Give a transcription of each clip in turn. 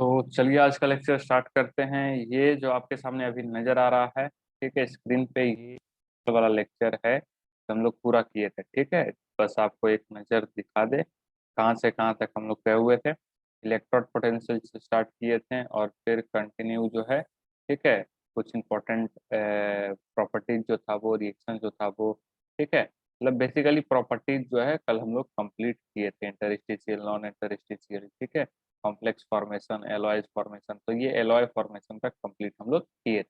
तो चलिए आज का लेक्चर स्टार्ट करते हैं। ये जो आपके सामने अभी नजर आ रहा है, ठीक है, स्क्रीन पे ये वाला लेक्चर है जो हम लोग पूरा किए थे। ठीक है, बस आपको एक नज़र दिखा दे कहाँ से कहाँ तक हम लोग गए हुए थे। इलेक्ट्रोड पोटेंशियल से स्टार्ट किए थे और फिर कंटिन्यू जो है, ठीक है, कुछ इंपॉर्टेंट प्रॉपर्टीज जो था वो, रिएक्शन जो था वो, ठीक है, मतलब बेसिकली प्रॉपर्टीज जो है कल हम लोग कंप्लीट किए थे, इंटरस्टिशियल, नॉन इंटरस्टिशियल, ठीक है, कॉम्प्लेक्स फॉर्मेशन, एलॉयज फॉर्मेशन। तो ये एलॉय फॉर्मेशन तक कंप्लीट हम लोग किए थे।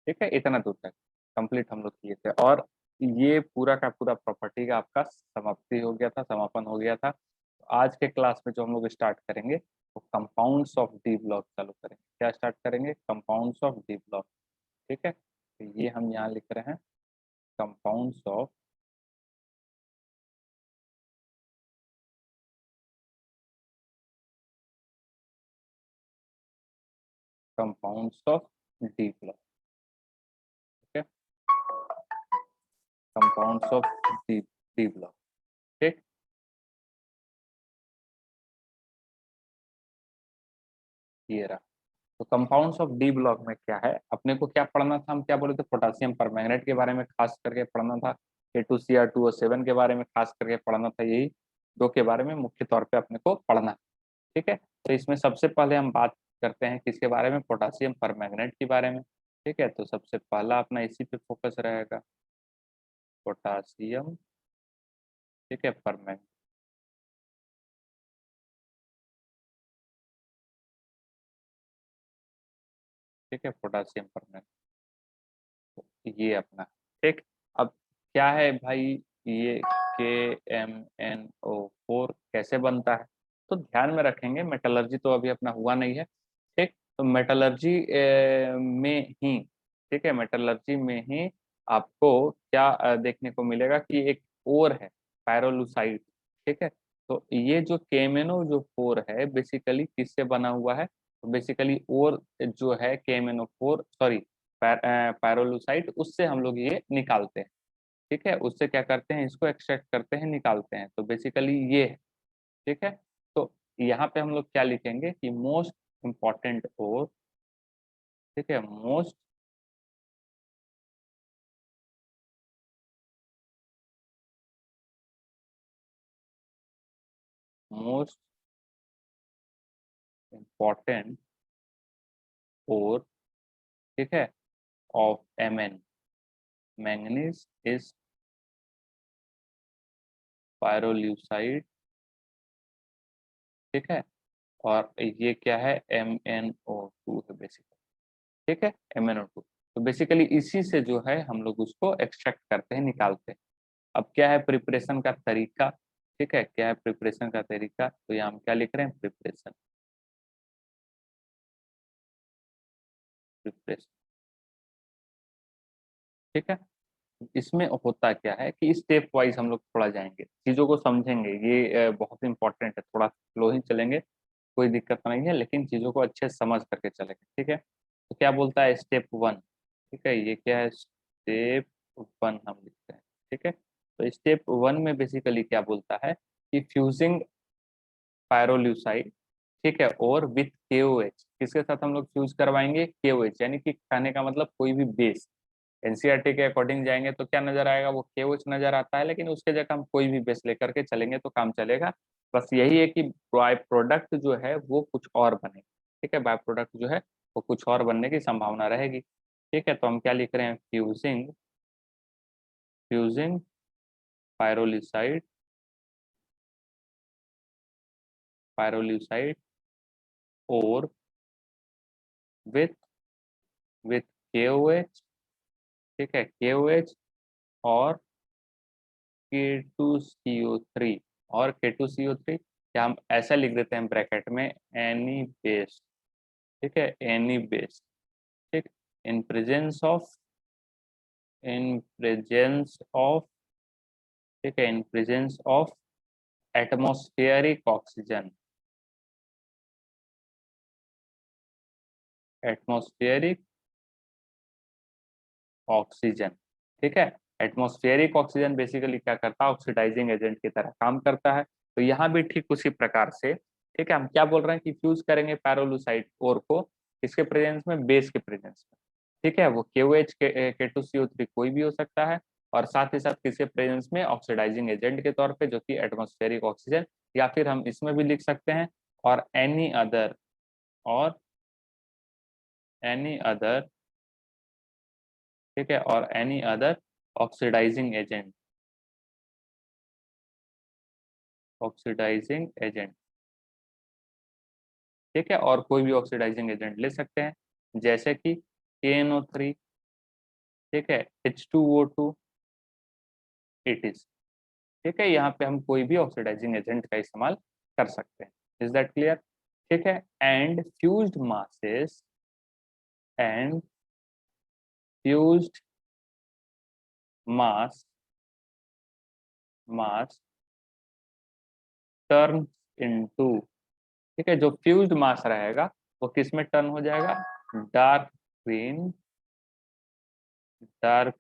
ठीक है, इतना दूर तक कंप्लीट हम लोग किए थे और ये पूरा का पूरा प्रॉपर्टी का आपका समाप्ति हो गया था, समापन हो गया था। तो आज के क्लास में जो हम लोग स्टार्ट करेंगे वो कंपाउंड्स ऑफ डी ब्लॉक चालू करेंगे। क्या स्टार्ट करेंगे? Compounds of D block. ठीक है, तो ये हम यहाँ लिख रहे हैं कंपाउंड्स ऑफ डी ब्लॉक। ठीक है, compounds of D D block. ठीक, ये रहा। तो कंपाउंड्स ऑफ डी ब्लॉक में क्या है, अपने को क्या पढ़ना था? हम क्या बोले थे? पोटासियम परमैंगनेट के बारे में खास करके पढ़ना था, K2Cr2O7 के बारे में खास करके पढ़ना था। यही दो के बारे में मुख्य तौर पे अपने को पढ़ना है। ठीक है, तो इसमें सबसे पहले हम बात करते हैं किसके बारे में? पोटासियम परमैंगनेट के बारे में। ठीक है, तो सबसे पहला अपना इसी पे फोकस रहेगा, पोटासियम, ठीक है, परमैंगनेट। ठीक है, पोटासियम परमैंगनेट, ये अपना। ठीक, अब क्या है भाई, ये KMnO4 कैसे बनता है? तो ध्यान में रखेंगे, मेटलर्जी तो अभी अपना हुआ नहीं है। ठीक, तो मेटलर्जी में ही, ठीक है, मेटलर्जी में ही आपको क्या देखने को मिलेगा कि एक ओर है, पायरोलुसाइड। ठीक है, तो ये जो KMnO जो 4 है बेसिकली किससे बना हुआ है? तो बेसिकली ओर जो है KMnO4, सॉरी, पायरोलुसाइड, उससे हम लोग ये निकालते हैं। ठीक है, उससे क्या करते हैं? इसको एक्सट्रैक्ट करते हैं, निकालते हैं। तो बेसिकली ये है। ठीक है, तो यहाँ पे हम लोग क्या लिखेंगे कि मोस्ट इम्पॉर्टेंट और, ठीक है, मोस्ट मोस्ट इम्पॉर्टेंट और, ठीक है, ऑफ Mn, मैंगनीज इज पायरोल्यूसाइड। ठीक है, और ये क्या है? MnO2 है बेसिकली। ठीक है, MnO2। तो बेसिकली इसी से जो है हम लोग उसको एक्सट्रैक्ट करते हैं, निकालते हैं। अब क्या है प्रिपरेशन का तरीका? ठीक है, क्या है प्रिपरेशन का तरीका? तो यहाँ हम क्या लिख रहे हैं? Preparation, preparation. ठीक है, इसमें होता क्या है कि स्टेप वाइज हम लोग थोड़ा जाएंगे, चीजों को समझेंगे। ये बहुत इंपॉर्टेंट है, थोड़ा स्लो ही चलेंगे, कोई दिक्कत नहीं है, लेकिन चीजों को अच्छे से समझ करके चलेंगे। ठीक है, तो क्या बोलता है स्टेप 1? ठीक है, ये क्या है? स्टेप 1 हम लिखते हैं। ठीक है, तो स्टेप 1 में बेसिकली क्या बोलता है कि फ्यूजिंग पायरोल्यूसाइड, ठीक है, और विथ KOH, किसके साथ हम लोग फ्यूज करवाएंगे? KOH, यानी कि कहने का मतलब कोई भी बेस। एनसीईआरटी के अकॉर्डिंग जाएंगे तो क्या नजर आएगा? वो KOH नजर आता है, लेकिन उसके जगह हम कोई भी बेस लेकर के चलेंगे तो काम चलेगा। बस यही है कि बाय प्रोडक्ट जो है वो कुछ और बने। ठीक है, बाय प्रोडक्ट जो है वो कुछ और बनने की संभावना रहेगी। ठीक है, तो हम क्या लिख रहे हैं? फ्यूजिंग, फ्यूजिंग पायरोलिसाइड, पायरोलिसाइड और विथ विथ KOH। ठीक है, KOH और K2CO3, और K2CO3 क्या हम ऐसा लिख देते हैं ब्रैकेट में? Any base. ठीक है, एनी बेस। ठीक, in presence of, in presence of, ठीक है, in presence of atmospheric oxygen, atmospheric oxygen. ठीक है, एटमॉस्फेरिक ऑक्सीजन बेसिकली क्या करता है? ऑक्सीडाइजिंग एजेंट की तरह काम करता है। तो यहाँ भी ठीक उसी प्रकार से ठीक है, हम क्या बोल रहे हैं कि फ्यूज करेंगे पैरोलुसाइड ओर को किसके प्रेजेंस में, बेस के प्रेजेंस में। ठीक है, वो KOH K2CO3 कोई भी हो सकता है, और साथ ही साथ किसके प्रेजेंस में, ऑक्सीडाइजिंग एजेंट के तौर पे, जो कि एटमॉस्फेरिक ऑक्सीजन, या फिर हम इसमें भी लिख सकते हैं और एनी अदर, और एनी अदर, ठीक है, और any other oxidising agent, oxidising agent. ठीक है, और कोई भी ऑक्सीडाइजिंग एजेंट ले सकते हैं, जैसे कि KNO3, ठीक है, H2O2, इट इज। ठीक है, यहाँ पे हम कोई भी ऑक्सीडाइजिंग एजेंट का इस्तेमाल कर सकते हैं। Is that clear? ठीक है, and fused masses, and fused mass, mass turn into, ठीक है, जो फ्यूज्ड मास रहेगा वो किस में टर्न हो जाएगा, dark green, dark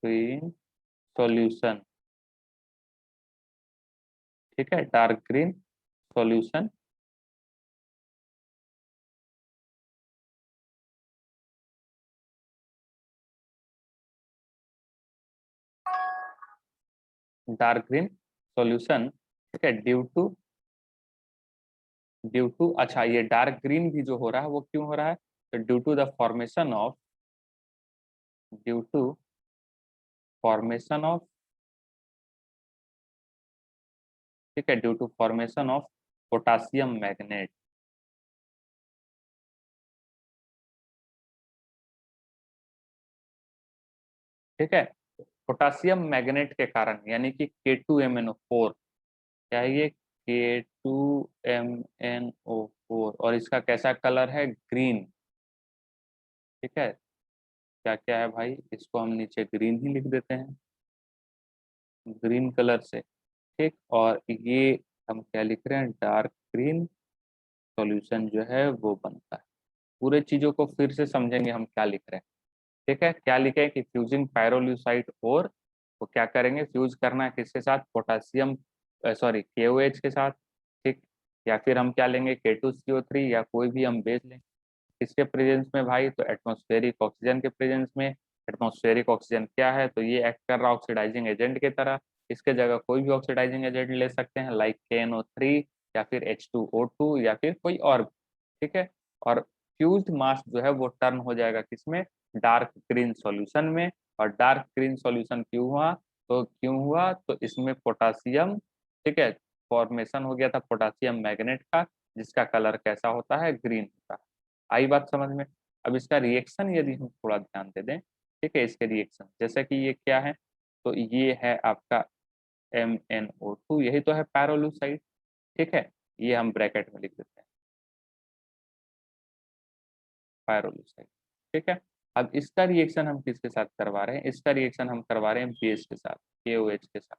green solution. ठीक है, dark green solution. Dark green solution, ठीक है, ड्यू टू अच्छा, ये डार्क ग्रीन भी जो हो रहा है वो क्यों हो रहा है, तो due to the formation of, due to formation of, ठीक है, due to formation of potassium manganate. ठीक है, पोटासियम मैग्नेट के कारण, यानी कि K2MnO4, क्या है ये, K2MnO4, और इसका कैसा कलर है, ग्रीन। ठीक है, क्या क्या है भाई, इसको हम नीचे ग्रीन ही लिख देते हैं, ग्रीन कलर से। ठीक, और ये हम क्या लिख रहे हैं, डार्क ग्रीन सॉल्यूशन जो है वो बनता है। पूरे चीजों को फिर से समझेंगे हम क्या लिख रहे हैं। ठीक है, क्या लिखे कि फ्यूजिंग पायरोल्यूसाइड, और वो क्या करेंगे, फ्यूज करना है किसके साथ, पोटासियम, सॉरी KOH के साथ। ठीक, या फिर हम क्या लेंगे, K2CO3, या कोई भी हम बेस लेंगे किसके प्रेजेंस में भाई, तो एटमॉस्फेरिक ऑक्सीजन के प्रेजेंस में। एटमॉस्फेरिक ऑक्सीजन क्या है, तो ये एक्ट कर रहा है ऑक्सीडाइजिंग एजेंट की तरह। इसके जगह कोई भी ऑक्सीडाइजिंग एजेंट ले सकते हैं, लाइक KNO3, या फिर H2O2, या फिर कोई और। ठीक है, और फ्यूज्ड मास जो है वो टर्न हो जाएगा किसमें, डार्क ग्रीन सॉल्यूशन में। और डार्क ग्रीन सॉल्यूशन क्यों हुआ, तो क्यों हुआ, तो इसमें पोटासियम, ठीक है, फॉर्मेशन हो गया था पोटासियम मैग्नेट का, जिसका कलर कैसा होता है, ग्रीन होता है। आई बात समझ में? अब इसका रिएक्शन यदि हम थोड़ा ध्यान दे दें, ठीक है, इसके रिएक्शन जैसे कि ये क्या है, तो ये है आपका MnO2, यही तो है पैरोलुसाइड। ठीक है, ये हम ब्रैकेट में लिख देते हैं, पायरोलुसाइड। ठीक है, अब इसका रिएक्शन हम किसके साथ करवा रहे हैं, इसका रिएक्शन हम करवा रहे हैं बेस के साथ, KOH के साथ।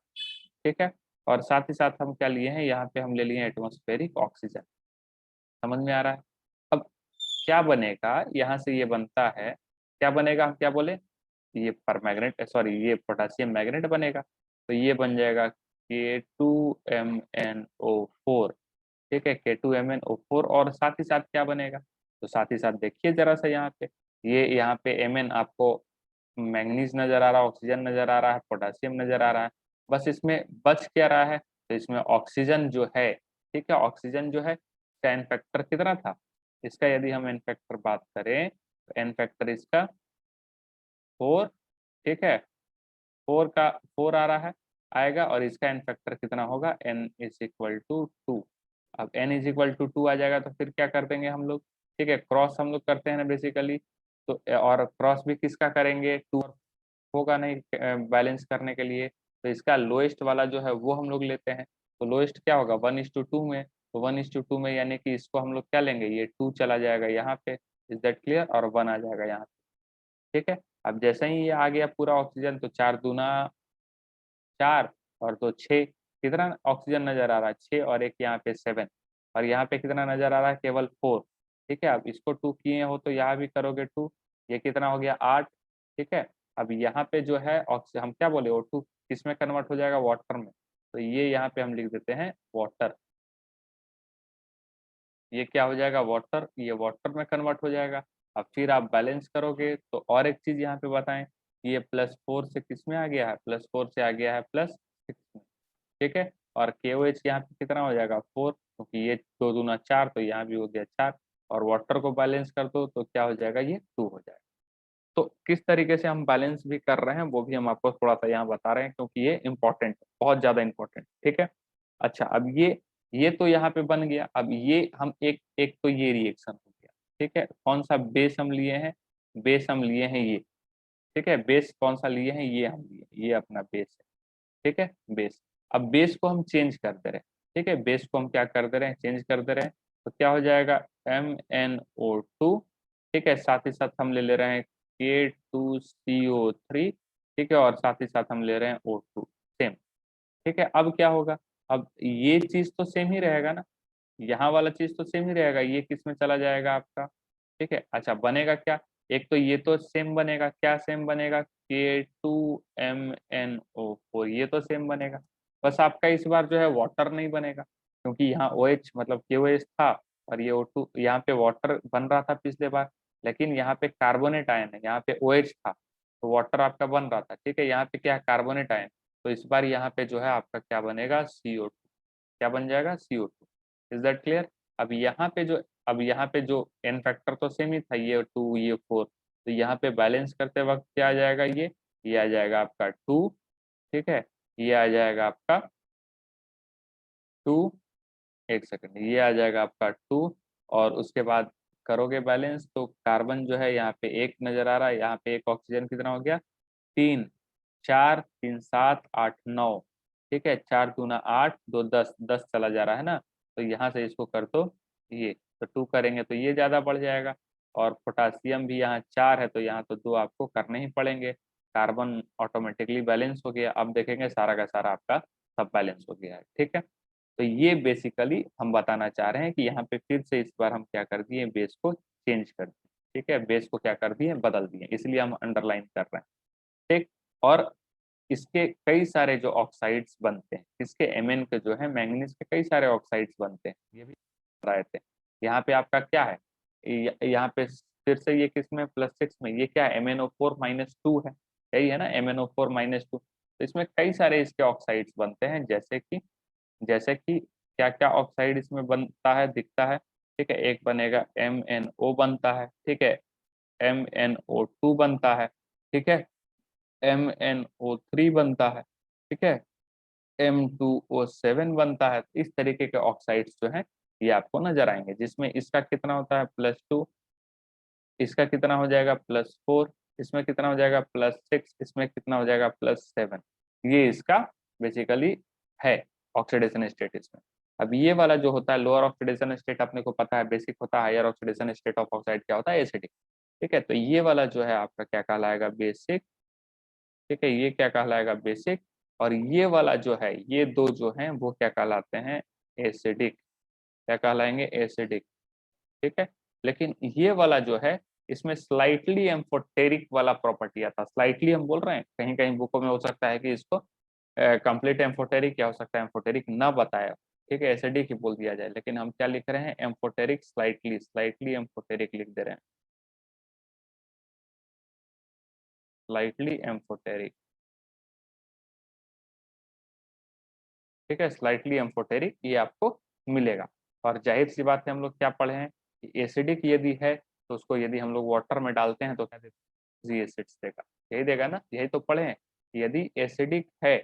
ठीक है, और साथ ही साथ हम क्या लिए हैं, यहाँ पे हम ले लिए एटमॉस्फेरिक ऑक्सीजन। समझ में आ रहा है? अब क्या बनेगा, यहाँ से ये बनता है, क्या बनेगा, हम क्या बोले, ये परमैग्नेट, सॉरी ये पोटासियम मैग्नेट बनेगा, तो ये बन जाएगा K2MnO4। ठीक है, K2MnO4, और साथ ही साथ क्या बनेगा, तो साथ ही साथ देखिए जरा सा यहाँ पे, ये यहाँ पे Mn आपको मैंगनीज नजर आ रहा है, ऑक्सीजन नजर आ रहा है, पोटासियम नजर आ रहा है, बस इसमें बच क्या रहा है, तो इसमें ऑक्सीजन जो है, ठीक है, ऑक्सीजन जो है, इसका एन फैक्टर कितना था, इसका यदि हम एन फैक्टर बात करें, तो एन फैक्टर इसका 4। ठीक है, 4 आ रहा है, आएगा, और इसका एन फैक्टर कितना होगा, n=2। अब n=2 आ जाएगा, तो फिर क्या कर देंगे हम लोग, ठीक है, क्रॉस हम लोग करते हैं ना बेसिकली, तो और क्रॉस भी किसका करेंगे, 2 होगा नहीं बैलेंस करने के लिए, तो इसका लोएस्ट वाला जो है वो हम लोग लेते हैं, तो लोएस्ट क्या होगा, 1:2 में, तो 1:2 में यानी कि इसको हम लोग क्या लेंगे, ये 2 चला जाएगा यहाँ पे, इज दैट क्लियर, और 1 आ जाएगा यहाँ पे। ठीक है, अब जैसे ही ये आ गया पूरा ऑक्सीजन, तो 4×2 = 4, और तो 6, कितना ऑक्सीजन नजर आ रहा है, 6, और एक यहाँ पे 7, और यहाँ पे कितना नजर आ रहा है, केवल 4। ठीक है, अब इसको 2 किए हो तो यहाँ भी करोगे 2, ये कितना हो गया, 8। ठीक है, अब यहाँ पे जो है ऑक्सीजन, हम क्या बोले, O2 किस में कन्वर्ट हो जाएगा, वाटर में, तो ये यहाँ पे हम लिख देते हैं वाटर। ये क्या हो जाएगा वाटर, ये वाटर में कन्वर्ट हो जाएगा। अब फिर आप बैलेंस करोगे तो और एक चीज यहाँ पे बताएं, ये +4 से किस में आ गया है, +4 से आ गया है +6 में, ठीक है। और KOH यहाँ पे कितना हो जाएगा 4, क्योंकि ये 2 दूना 4, तो यहाँ भी हो गया 4। और वाटर को बैलेंस कर दो तो क्या हो जाएगा, ये 2 हो जाएगा। तो किस तरीके से हम बैलेंस भी कर रहे हैं वो भी हम आपको थोड़ा सा यहाँ बता रहे हैं, क्योंकि ये इंपॉर्टेंट है, बहुत ज्यादा इंपॉर्टेंट, ठीक है। अच्छा, अब ये तो यहाँ पे बन गया। अब ये हम एक एक तो ये रिएक्शन हो गया, ठीक है। कौन सा बेस हम लिए हैं, बेस हम लिए हैं ये, ठीक है। बेस कौन सा लिए हैं, ये हम लिए, ये अपना बेस है, ठीक है, बेस। अब बेस को हम चेंज कर दे रहे हैं, ठीक है, बेस को हम क्या कर दे रहे हैं, चेंज कर दे रहे हैं। तो क्या हो जाएगा MnO2, ठीक है। साथ ही साथ हम ले रहे हैं K2CO3, ठीक है, और साथ ही साथ हम ले रहे हैं O2, सेम, ठीक है। अब क्या होगा, अब ये चीज तो सेम ही रहेगा ना, यहाँ वाला चीज तो सेम ही रहेगा, ये किस में चला जाएगा आपका, ठीक है। अच्छा, बनेगा क्या, एक तो ये तो सेम बनेगा, क्या सेम बनेगा, K2MnO4, ये तो सेम बनेगा। बस आपका इस बार जो है वाटर नहीं बनेगा, क्योंकि यहाँ OH मतलब KOH था, और ये O2, यहाँ पे वाटर बन रहा था पिछले बार, लेकिन यहाँ पे कार्बोनेट आयन है, यहाँ पे OH था तो वाटर आपका बन रहा था, ठीक है। यहाँ पे क्या है, कार्बोनेट आयन, तो इस बार यहाँ पे जो है आपका क्या बनेगा, CO2, क्या बन जाएगा, CO2। Is that clear. अब यहाँ पे जो एन फैक्टर तो सेम ही था, ये 2 ये 4, तो यहाँ पे बैलेंस करते वक्त क्या आ जाएगा, ये आ जाएगा आपका 2, ठीक है। ये आ जाएगा आपका 2, एक सेकंड, ये आ जाएगा आपका 2। और उसके बाद करोगे बैलेंस तो कार्बन जो है यहाँ पे एक नजर आ रहा है, यहाँ पे एक ऑक्सीजन कितना हो गया, 3, 4, 3, 7, 8, 9, ठीक है। 4 दूना 8, 2 10, 10 चला जा रहा है ना, तो यहाँ से इसको कर दो, ये तो 2 करेंगे तो ये ज्यादा बढ़ जाएगा। और पोटासियम भी यहाँ 4 है, तो यहाँ तो 2 आपको करने ही पड़ेंगे। कार्बन ऑटोमेटिकली बैलेंस हो गया। अब देखेंगे सारा का सारा आपका सब बैलेंस हो गया है, ठीक है। तो ये बेसिकली हम बताना चाह रहे हैं कि यहाँ पे फिर से इस बार हम क्या कर दिए, बेस को चेंज कर दिए, ठीक है, बेस को क्या कर दिए, बदल दिए, इसलिए हम अंडरलाइन कर रहे हैं, ठीक। और इसके कई सारे जो ऑक्साइड्स बनते हैं, इसके Mn के जो है मैंगनीज के कई सारे ऑक्साइड्स बनते हैं, ये भी रहे थे। यहाँ पे आपका क्या है, यहाँ पे फिर से ये किस में, +6 में, ये क्या है, MnO4-2 है, यही है ना, MnO4-2। तो इसमें कई सारे इसके ऑक्साइड्स बनते हैं, जैसे कि क्या क्या ऑक्साइड इसमें बनता है, दिखता है, ठीक है। एक बनेगा MnO बनता है, ठीक है, MnO2 बनता है, ठीक है, MnO3 बनता है, ठीक है, M2O7 बनता है। इस तरीके के ऑक्साइड्स जो हैं ये आपको नजर आएंगे, जिसमें इसका कितना होता है +2, इसका कितना हो जाएगा +4, इसमें कितना हो जाएगा +6, इसमें कितना हो जाएगा +7। ये इसका बेसिकली है ऑक्सीडेशन स्टेट इसमें। अब ये वाला जो होता है लोअर ऑक्सीडेशन स्टेट, अपने को पता है बेसिक होता है, higher oxidation state of oxide क्या होता है, एसिडिक, ठीक है। तो ये वाला जो है आपका क्या कहलाएगा, बेसिक, ठीक है, ये क्या कहलाएगा, बेसिक। और ये वाला जो है, ये दो जो हैं वो क्या कहलाते हैं, एसिडिक, क्या कहलाएंगे, एसिडिक, ठीक है। लेकिन ये वाला जो है, इसमें स्लाइटली एम्फोटेरिक वाला प्रॉपर्टी आता है, स्लाइटली हम बोल रहे हैं, कहीं कहीं बुकों में हो सकता है कि इसको कंप्लीट एम्फोटेरिक, क्या हो सकता है, एम्फोटेरिक ना बताया, ठीक है, एसिडिक ही बोल दिया जाए, लेकिन हम क्या लिख रहे हैं, एम्फोटेरिक, स्लाइटली, स्लाइटली एम्फोटेरिक लिख दे रहे हैं, स्लाइटली एम्फोटेरिक, ठीक है, स्लाइटली एम्फोटेरिक ये आपको मिलेगा। और जाहिर सी बात है, हम लोग क्या पढ़े हैं कि एसिडिक यदि है तो उसको यदि हम लोग वाटर में डालते हैं तो क्या देगा, जी एसिड्स देगा, यही देगा ना, यही तो पढ़े हैं। यदि एसिडिक है,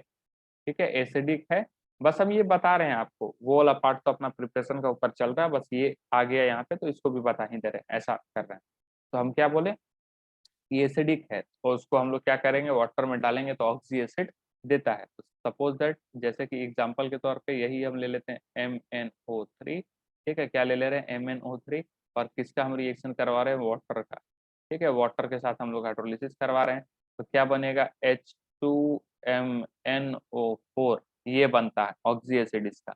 ठीक है, एसिडिक है, बस हम ये बता रहे हैं आपको, वो वाला पार्ट तो अपना प्रिपरेशन का ऊपर चल रहा है, बस ये आ गया यहाँ पे तो इसको भी बता ही दे रहे हैं, ऐसा कर रहे हैं। तो हम क्या बोले, ये एसिडिक है तो उसको हम लोग क्या करेंगे, वाटर में डालेंगे तो ऑक्सी एसिड देता है। तो सपोज दैट, जैसे कि एग्जांपल के तौर पे यही हम ले लेते हैं MnO3, ठीक है, क्या ले ले रहे हैं, MnO3, और किसका हम रिएक्शन करवा रहे हैं, वाटर का, ठीक है, वाटर के साथ हम लोग हाइड्रोलिसिस करवा रहे हैं। तो क्या बनेगा, H2MnO4, ये बनता है ऑक्सी एसिड इसका,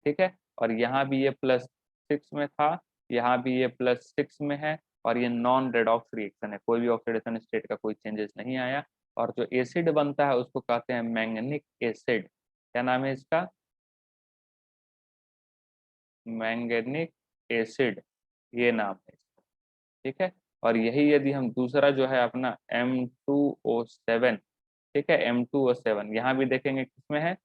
ठीक है। और यहाँ भी ये +6 में था, यहाँ भी ये +6 में है, और ये नॉन रेडॉक्स रिएक्शन है, कोई भी ऑक्सीडेशन स्टेट का कोई चेंजेस नहीं आया। और जो एसिड बनता है उसको कहते हैं मैंगनिक एसिड, क्या नाम है इसका, मैंगनिक एसिड, ये नाम है इसका, ठीक है। और यही यदि हम दूसरा जो है अपना M2O7, ठीक है, M2O7 यहाँ भी देखेंगे किसमें है,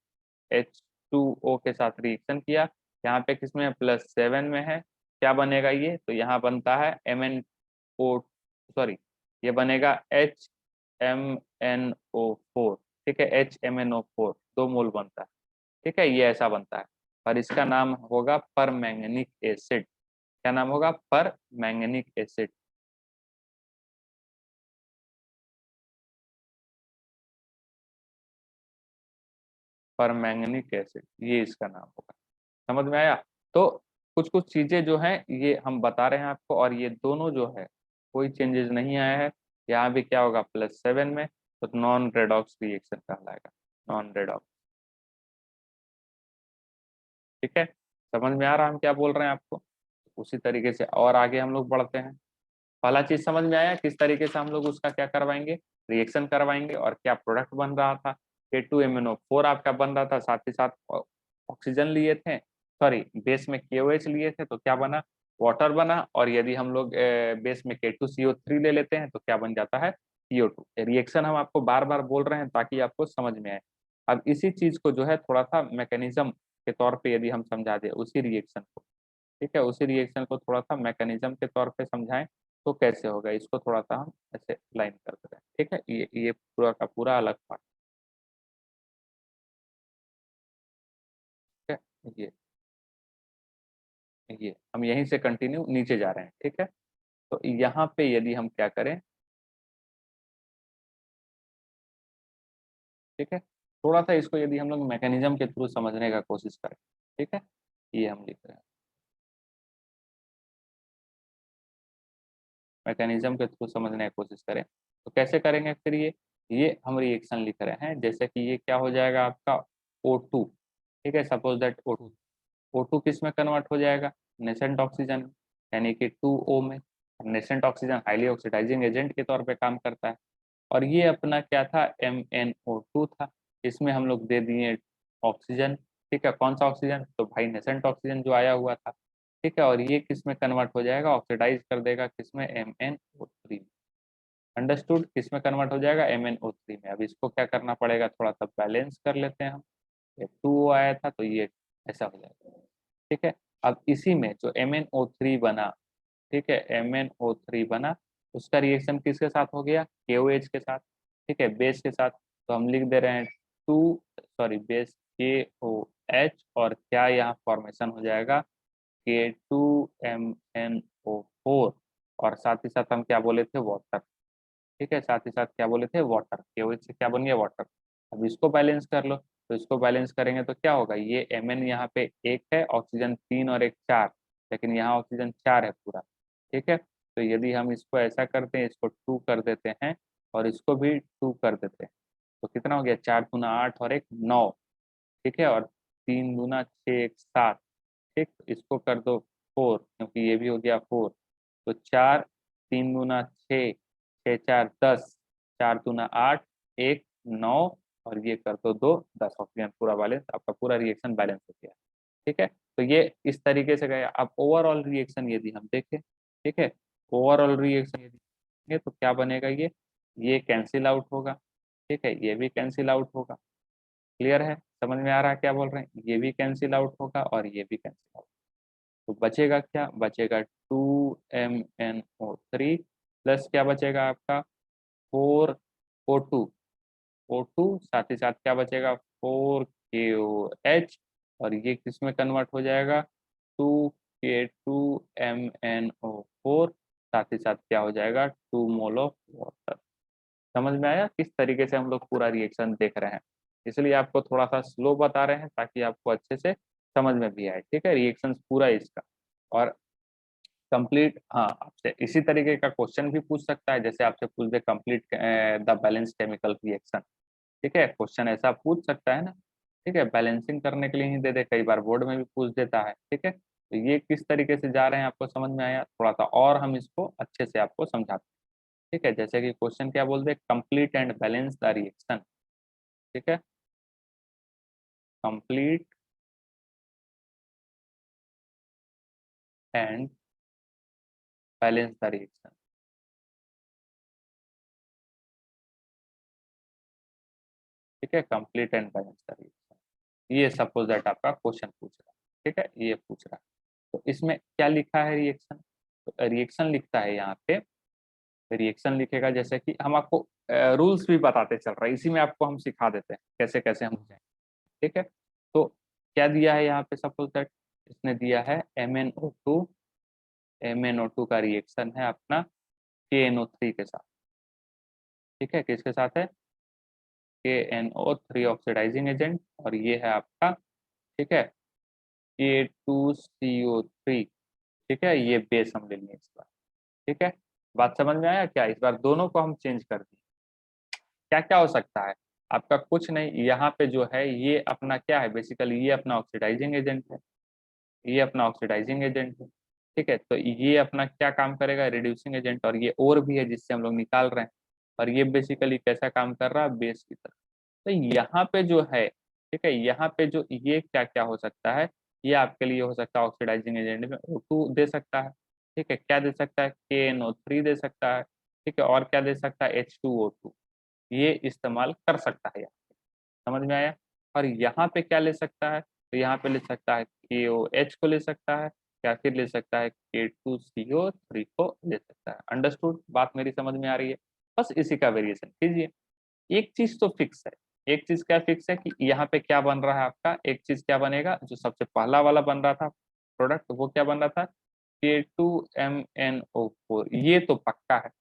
H2O के साथ रिएक्शन किया, यहाँ पे किसमें है, +7 में है, क्या बनेगा ये, तो यहाँ बनता है MnO, सॉरी, ये बनेगा HMnO4, ठीक है, HMnO4 2 मोल बनता है, ठीक है, ये ऐसा बनता है। और इसका नाम होगा परमैंगनीक एसिड, क्या नाम होगा, परमैंगनीक एसिड। परमैंगनीक एसिड, ये इसका नाम होगा, समझ में आया। तो कुछ कुछ चीजें जो हैं ये हम बता रहे हैं आपको, और ये दोनों जो है कोई चेंजेस नहीं आया है। यहाँ भी क्या होगा, +7 में, तो नॉन रेडॉक्स रिएक्शन कहलाएगा, नॉन रेडॉक्स, ठीक है। समझ में आ रहा है हम क्या बोल रहे हैं आपको। उसी तरीके से और आगे हम लोग बढ़ते हैं। पहला चीज समझ में आया किस तरीके से हम लोग उसका क्या करवाएंगे, रिएक्शन करवाएंगे, और क्या प्रोडक्ट बन रहा था, K2MnO4 आपका बन रहा था, साथ ही साथ ऑक्सीजन लिए थे, सॉरी बेस में KOH लिए थे, तो क्या बना, वाटर बना। और यदि हम लोग बेस में K2CO3 ले लेते हैं तो क्या बन जाता है, CO2। रिएक्शन हम आपको बार बार बोल रहे हैं ताकि आपको समझ में आए। अब इसी चीज को जो है थोड़ा सा मैकेनिज्म के तौर पे यदि हम समझा दें उसी रिएक्शन को, ठीक है, उसी रिएक्शन को थोड़ा सा मैकेनिज्म के तौर पे समझाएं तो कैसे होगा, इसको थोड़ा सा हम ऐसे लाइन करते हैं, ठीक है। ये पूरा का पूरा अलग पार्ट, ठीक है। ये हम यहीं से कंटिन्यू नीचे जा रहे हैं, ठीक है। तो यहाँ पे यदि हम क्या करें, ठीक है, थोड़ा सा इसको यदि हम लोग मैकेनिज्म के थ्रू समझने का कोशिश करें, ठीक है, ये हम लिख रहे हैं, मैकेनिज्म के थ्रू समझने की कोशिश करें तो कैसे करेंगे फिर ये हम रिएक्शन लिख रहे हैं, जैसे कि ये क्या हो जाएगा आपका O2, ठीक है, सपोज दैट O2 किस में कन्वर्ट हो जाएगा, नेसेंट ऑक्सीजन में, यानी कि 2O में। Nascent oxygen highly oxidising agent के तौर पे काम करता है। और ये अपना क्या था, MnO2 था, इसमें हम लोग दे दिए ऑक्सीजन, ठीक है, कौन सा ऑक्सीजन, तो भाई नेसेंट ऑक्सीजन जो आया हुआ था, ठीक है। और ये किस में कन्वर्ट हो जाएगा, ऑक्सीडाइज कर देगा किसमें, MnO3 में, अंडरस्टूड, किस में कन्वर्ट हो जाएगा, MnO3 में। अब इसको क्या करना पड़ेगा, थोड़ा सा बैलेंस कर लेते हैं हम, ये 2O आया था तो ये ऐसा हो जाएगा, ठीक है। अब इसी में जो MnO3 बना, ठीक है, MnO3 बना, उसका रिएक्शन किसके साथ हो गया, KOH के साथ, ठीक है, बेस के साथ। तो हम लिख दे रहे हैं टू, सॉरी बेस KOH, और क्या यहाँ फॉर्मेशन हो जाएगा, K2MnO4, और साथ ही साथ हम क्या बोले थे, वाटर, ठीक है, साथ ही साथ क्या बोले थे, वाटर, KOH से क्या बन गया, वाटर। अब इसको बैलेंस कर लो, तो इसको बैलेंस करेंगे तो क्या होगा, ये Mn यहाँ पे 1 है, ऑक्सीजन 3 और 1 4, लेकिन यहाँ ऑक्सीजन 4 है पूरा, ठीक है। तो यदि हम इसको ऐसा करते हैं, इसको 2 कर देते हैं और इसको भी 2 कर देते हैं, तो कितना हो गया, 4 दूना 8 और 1 9, ठीक है, और 3 दूना 6 1 7, ठीक, इसको कर दो 4 क्योंकि ये भी हो गया 4, तो 4 3 दूना 6, 6 4 10, 4 दूना 8, 1 9, और ये कर दो 2 10, ऑक्सीजन पूरा बैलेंस, आपका पूरा रिएक्शन बैलेंस हो गया, ठीक है। तो ये इस तरीके से गया। अब ओवरऑल रिएक्शन यदि हम देखें, ठीक है, ओवरऑल रिएक्शन यदि देखें तो क्या बनेगा, ये कैंसिल आउट होगा, ठीक है, ये भी कैंसिल आउट होगा, क्लियर है, समझ में आ रहा है क्या बोल रहे हैं, ये भी कैंसिल आउट होगा और ये भी कैंसिल आउट, तो बचेगा क्या, बचेगा 2MnO3 प्लस क्या बचेगा आपका 4O2, O2, साथ ही साथ क्या बचेगा 4KOH, और ये किस में कन्वर्ट हो जाएगा 2K2MnO4, साथ ही साथ क्या हो जाएगा 2 मोल ऑफ वाटर। समझ में आया किस तरीके से हम लोग पूरा रिएक्शन देख रहे हैं, इसलिए आपको थोड़ा सा स्लो बता रहे हैं ताकि आपको अच्छे से समझ में भी आए, ठीक है, रिएक्शन पूरा इसका। और कंप्लीट, हाँ, आपसे इसी तरीके का क्वेश्चन भी पूछ सकता है, जैसे आपसे पूछ they complete the balance chemical reaction, ठीक है, क्वेश्चन ऐसा पूछ सकता है ना, ठीक है, बैलेंसिंग करने के लिए ही दे दे, कई बार बोर्ड में भी पूछ देता है, ठीक है। तो ये किस तरीके से जा रहे हैं आपको समझ में आया, थोड़ा सा और हम इसको अच्छे से आपको समझाते हैं, ठीक है। जैसे कि क्वेश्चन क्या बोल दे, complete and balance the reaction, ठीक है, complete and balance the reaction. ठीक है, complete and balance the reaction. ये सपोज दैट आपका क्वेश्चन पूछ रहा है, ठीक है, ये पूछ रहा है। तो इसमें क्या लिखा है रिएक्शन, तो रिएक्शन लिखता है यहाँ पे, रिएक्शन लिखेगा जैसे कि हम आपको रूल्स भी बताते चल रहा है, इसी में आपको हम सिखा देते हैं कैसे कैसे हम जाएंगे। ठीक है, तो क्या दिया है यहाँ पे, सपोज दैट इसने दिया है MnO2, MnO2 का रिएक्शन है अपना KNO3 के साथ। ठीक है, किसके साथ है, KNO3 ऑक्सीडाइजिंग एजेंट, और ये है आपका, ठीक है, K2CO3। ठीक है, ये बेस हम ले लेंगे इस बार। ठीक है, बात समझ में आया क्या, इस बार दोनों को हम चेंज कर दिए। क्या क्या हो सकता है आपका, कुछ नहीं, यहाँ पे जो है ये अपना क्या है, बेसिकली ये अपना ऑक्सीडाइजिंग एजेंट है, ये अपना ऑक्सीडाइजिंग एजेंट है। ठीक है, तो ये अपना क्या काम करेगा, रिड्यूसिंग एजेंट, और ये और भी है जिससे हम लोग निकाल रहे हैं, और ये बेसिकली कैसा काम कर रहा है, बेस की तरह। तो यहाँ पे जो है, ठीक है, यहाँ पे जो ये क्या क्या हो सकता है, ये आपके लिए हो सकता है ऑक्सीडाइजिंग एजेंट में O2 दे सकता है। ठीक है, क्या दे सकता है, KNO3 दे सकता है। ठीक है, और क्या दे सकता है, H2O2, ये इस्तेमाल कर सकता है यहाँ पे। समझ में आया। और यहाँ पे क्या ले सकता है, तो यहाँ पे ले सकता है KOH को ले सकता है, या फिर ले सकता है K2CO3 को ले सकता है। अंडरस्टूड, बात मेरी समझ में आ रही है। बस इसी का वेरिएशन कीजिए। एक चीज तो फिक्स है, एक चीज क्या फिक्स है कि यहाँ पे क्या बन रहा है आपका, एक चीज क्या बनेगा, जो सबसे पहला वाला बन रहा था प्रोडक्ट, वो क्या बन रहा था, K2MnO4, ये तो पक्का है।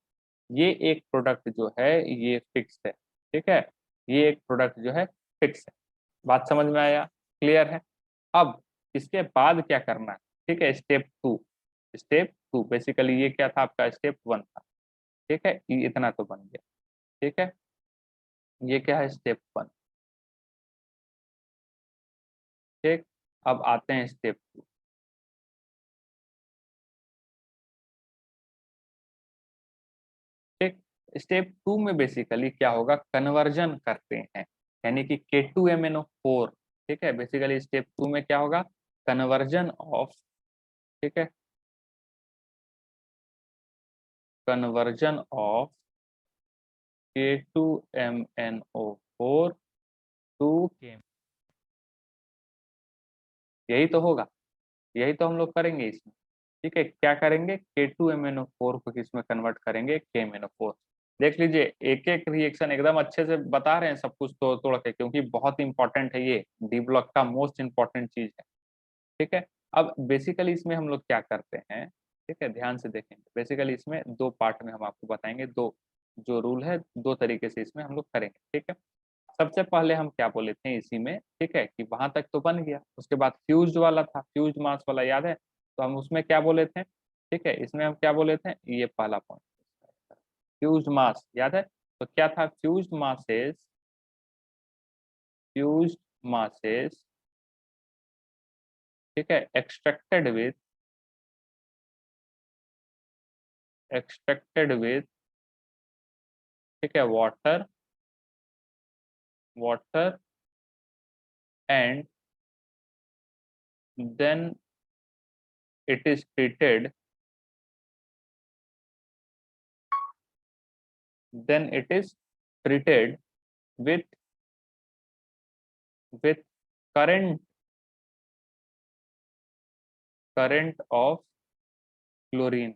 ये एक प्रोडक्ट जो है ये फिक्स है। ठीक है, ये एक प्रोडक्ट जो है फिक्स है। बात समझ में आया, क्लियर है। अब इसके बाद क्या करना है, ठीक है, स्टेप 2। स्टेप 2 बेसिकली ये क्या था आपका, स्टेप 1 था। ठीक है, ये इतना तो बन गया। ठीक है, ये क्या है, स्टेप 1। ठीक, अब आते हैं स्टेप 2। ठीक, स्टेप 2 में बेसिकली क्या होगा, कन्वर्जन करते हैं, यानी कि K2MnO4। ठीक है, बेसिकली स्टेप 2 में क्या होगा, कन्वर्जन ऑफ, ठीक है, conversion of K2MnO4 to K। यही तो होगा, यही तो हम लोग करेंगे इसमें। ठीक है, क्या करेंगे, K2MnO4 को किसमें कन्वर्ट करेंगे, KMnO4। देख लीजिए, एक एक रिएक्शन एकदम अच्छे से बता रहे हैं, सब कुछ तोड़ तोड़ के, क्योंकि बहुत इंपॉर्टेंट है ये, डी ब्लॉक का मोस्ट इंपॉर्टेंट चीज है। ठीक है, अब बेसिकली इसमें हम लोग क्या करते हैं, ठीक है, ध्यान से देखेंगे। बेसिकली इसमें दो पार्ट में हम आपको बताएंगे, दो जो रूल है, दो तरीके से इसमें हम लोग करेंगे। ठीक है, सबसे पहले हम क्या बोले थे इसी में, ठीक है, कि वहां तक तो बन गया, उसके बाद फ्यूज्ड वाला था, फ्यूज्ड मास वाला याद है, तो हम उसमें क्या बोले थे, ठीक है, इसमें हम क्या बोले थे, ये पहला पॉइंट, फ्यूज्ड मास याद है, तो क्या था, फ्यूज्ड मासेस, ठीक है, एक्सट्रैक्टेड विथ, ठीक है, water and then it is treated, then it is treated with with current current of chlorine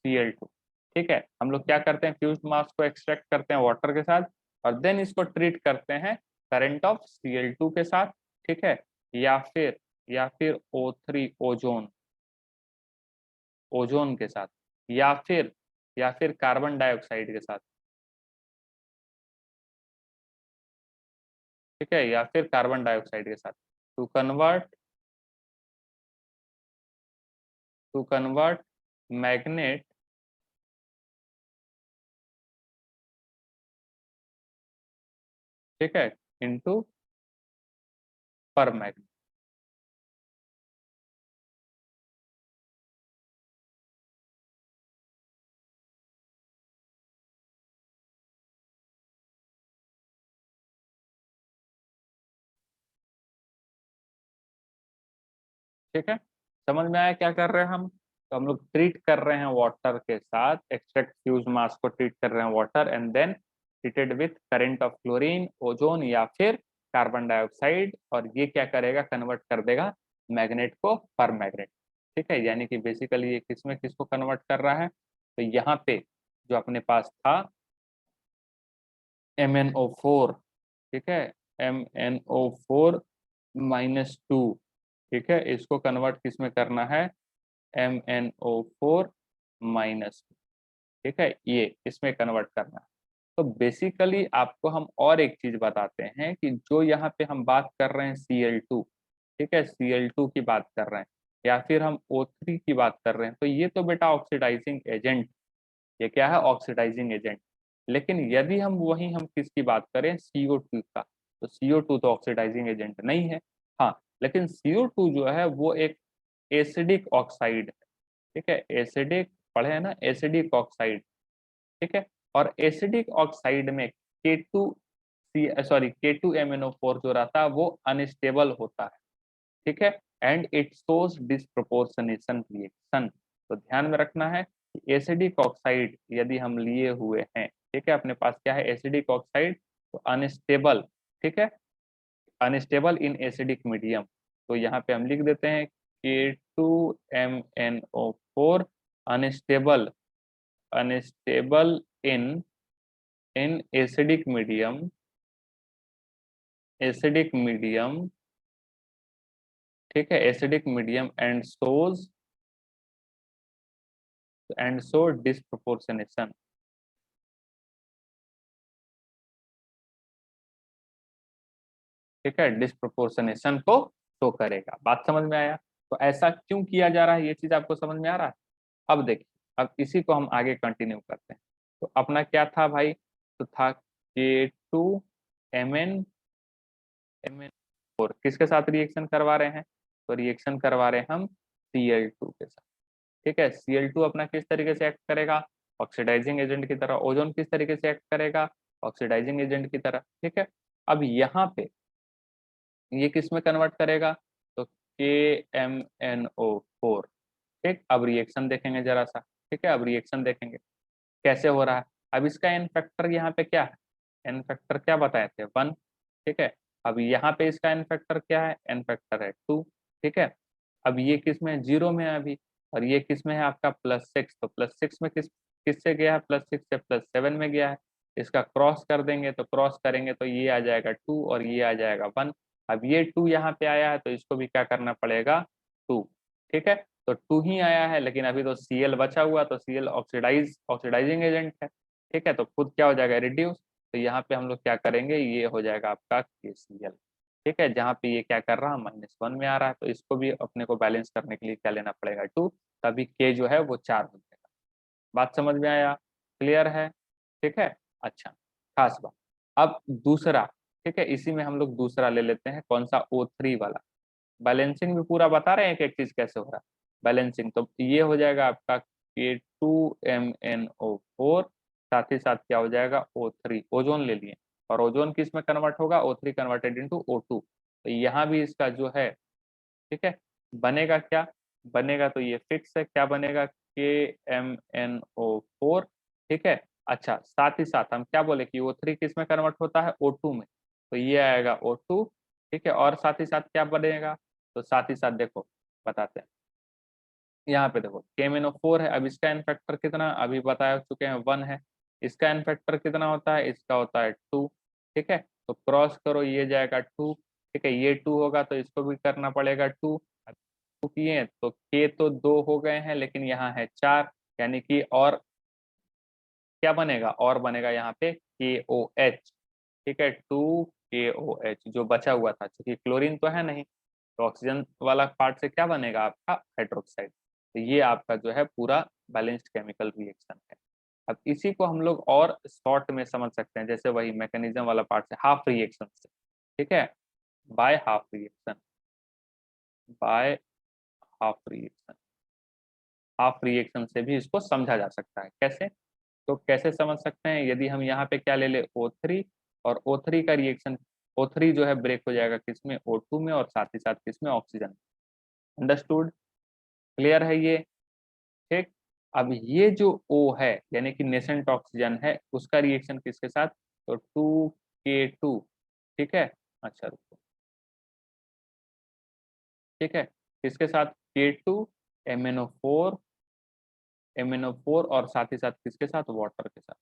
Cl2। ठीक है, हम लोग क्या करते हैं, फ्यूज्ड मास को एक्सट्रैक्ट करते हैं वाटर के साथ, और देन इसको ट्रीट करते हैं करंट ऑफ Cl2 के साथ। ठीक है, या फिर O3 ओजोन, ओजोन के साथ, या फिर कार्बन डाइऑक्साइड के साथ। ठीक है, या फिर कार्बन डाइऑक्साइड के साथ, टू कन्वर्ट मैग्नेट, ठीक है, इनटू पर मैग्नेट। ठीक है, समझ में आया क्या कर रहे हैं हम? तो हम लोग ट्रीट कर रहे हैं वाटर के साथ, एक्सट्रैक्ट फ्यूज मास को ट्रीट कर रहे हैं water and then treated with current of chlorine, ozone या फिर कार्बन डाइऑक्साइड, और ये क्या करेगा, कन्वर्ट कर देगा मैग्नेट को पर मैग्नेट। ठीक है, यानी कि बेसिकली ये किसमें किसको कन्वर्ट कर रहा है, तो यहाँ पे जो अपने पास था MnO4, ठीक है, MnO4-2, ठीक है, इसको कन्वर्ट किस में करना है, MnO4-2, ठीक है, ये इसमें कन्वर्ट करना है। तो बेसिकली आपको हम और एक चीज बताते हैं कि जो यहाँ पे हम बात कर रहे हैं Cl2, ठीक है, Cl2 की बात कर रहे हैं या फिर हम O3 की बात कर रहे हैं, तो ये तो बेटा ऑक्सीडाइजिंग एजेंट, ये क्या है, ऑक्सीडाइजिंग एजेंट। लेकिन यदि हम वही हम किसकी बात करें, CO2 का, तो CO2 तो ऑक्सीडाइजिंग एजेंट नहीं है। हाँ, लेकिन CO2 जो है वो एक एसिडिक ऑक्साइड है, ठीक है, एसिडिक, पढ़े हैं ना, एसिडिक ऑक्साइड, ठीक है। और एसिडिक ऑक्साइड में K2MnO4 जो रहता है वो अनस्टेबल होता है, ठीक है, and it shows disproportionation reaction. तो ध्यान में रखना है कि एसिडिक ऑक्साइड यदि हम लिए हुए हैं, ठीक है, अपने पास क्या है, एसिडिक ऑक्साइड, तो अनस्टेबल, ठीक है, अनस्टेबल इन एसिडिक मीडियम। तो यहाँ पे हम लिख देते हैं K2MnO4 unstable, unstable in acidic medium, acidic medium, ठीक है, acidic medium and show disproportionation, ठीक है, डिस्प्रोपोर्शनेशन को शो करेगा। बात समझ में आया? तो ऐसा क्यों किया जा रहा है, ये चीज आपको समझ में आ रहा है? अब देखिए, अब इसी को हम आगे कंटिन्यू करते हैं। तो अपना क्या था भाई, तो था K2Mn4, किसके साथ रिएक्शन करवा रहे हैं, तो रिएक्शन करवा रहे हैं हम Cl2 के साथ, ठीक है। Cl2 अपना किस तरीके से एक्ट करेगा, ऑक्सीडाइजिंग एजेंट की तरह। ओजोन किस तरीके से एक्ट करेगा, ऑक्सीडाइजिंग एजेंट की तरह, ठीक है। अब यहाँ पे ये किस में कन्वर्ट करेगा, तो KMnO4, ठीक। अब रिएक्शन देखेंगे जरा सा, ठीक है, अब रिएक्शन देखेंगे कैसे हो रहा है। अब इसका एन फैक्टर यहाँ पे क्या है, एन फैक्टर क्या बताए थे, 1, ठीक है। अब यहाँ पे इसका एन फैक्टर क्या है, एन फैक्टर है 2, ठीक है। अब ये किस में, 0 में है अभी, और ये किस में है आपका +6, तो +6 में किससे गया है, +6 से +7 में गया है। इसका क्रॉस कर देंगे, तो क्रॉस करेंगे तो ये आ जाएगा 2 और ये आ जाएगा 1। अब ये 2 यहाँ पे आया है तो इसको भी क्या करना पड़ेगा, 2, ठीक है। तो 2 ही आया है, लेकिन अभी तो Cl बचा हुआ, तो Cl ऑक्सीडाइजिंग एजेंट है, ठीक है, तो खुद क्या हो जाएगा, रिड्यूस। तो यहाँ पे हम लोग क्या करेंगे, ये हो जाएगा आपका KCl, ठीक है, जहाँ पे ये क्या कर रहा है, -1 में आ रहा है, तो इसको भी अपने को बैलेंस करने के लिए क्या लेना पड़ेगा, 2, तभी K जो है वो 4 हो जाएगा। बात समझ में आया, क्लियर है, ठीक है। अच्छा, खास बात। अब दूसरा, ठीक है, इसी में हम लोग दूसरा ले लेते हैं, कौन सा, O3 वाला। बैलेंसिंग भी पूरा बता रहे हैं कि एक चीज कैसे हो रहा है बैलेंसिंग। तो ये हो जाएगा आपका K2MnO4, साथ ही साथ क्या हो जाएगा, O3, ओजोन ले लिए, और ओजोन किस में कन्वर्ट होगा, O3 कन्वर्टेड इनटू O2। तो यहाँ भी इसका जो है, ठीक है, बनेगा क्या, बनेगा, तो ये फिक्स है, क्या बनेगा, KMnO4, ठीक है। अच्छा, साथ ही साथ हम क्या बोले कि O3 किस में कन्वर्ट होता है, O2 में, तो ये आएगा O2, ठीक है। और साथ ही साथ क्या बनेगा, तो साथ ही साथ देखो बताते हैं, यहाँ पे देखो KMnO4 है, अब इसका एन फैक्टर कितना, अभी बता चुके हैं 1 है। इसका एन फैक्टर कितना होता है, इसका होता है 2, ठीक है। तो क्रॉस करो, ये जाएगा 2, ठीक है, ये 2 होगा तो इसको भी करना पड़ेगा 2। 2 किए तो K तो 2 हो गए हैं, लेकिन यहाँ है 4, यानी कि और क्या बनेगा, और बनेगा यहाँ पे KOH, ठीक है, 2KOH जो बचा हुआ था, क्योंकि क्लोरीन तो है नहीं, तो ऑक्सीजन वाला पार्ट से क्या बनेगा आपका, हाइड्रोक्साइड। तो ये आपका जो है पूरा बैलेंस्ड केमिकल रिएक्शन है। अब इसी को हम लोग और शॉर्ट में समझ सकते हैं, जैसे वही मैकेनिज्म वाला पार्ट से, हाफ रिएक्शन से, ठीक है, by half reaction, by half reaction, half reaction से भी इसको समझा जा सकता है। कैसे, तो कैसे समझ सकते हैं, यदि हम यहाँ पे क्या ले ले, O3, और O3 का रिएक्शन, O3 जो है ब्रेक हो जाएगा किसमें, O2 में, और साथ ही साथ किसमें, ऑक्सीजन। अंडरस्टूड। क्लियर है ये? ठीक। अब ये जो O है यानी कि नेसेंट ऑक्सीजन है, उसका रिएक्शन किसके साथ? तो 2K2, ठीक है। अच्छा रुको, ठीक है, किसके साथ? K2 MnO4, MnO4 और साथ ही साथ किसके साथ? वाटर के साथ।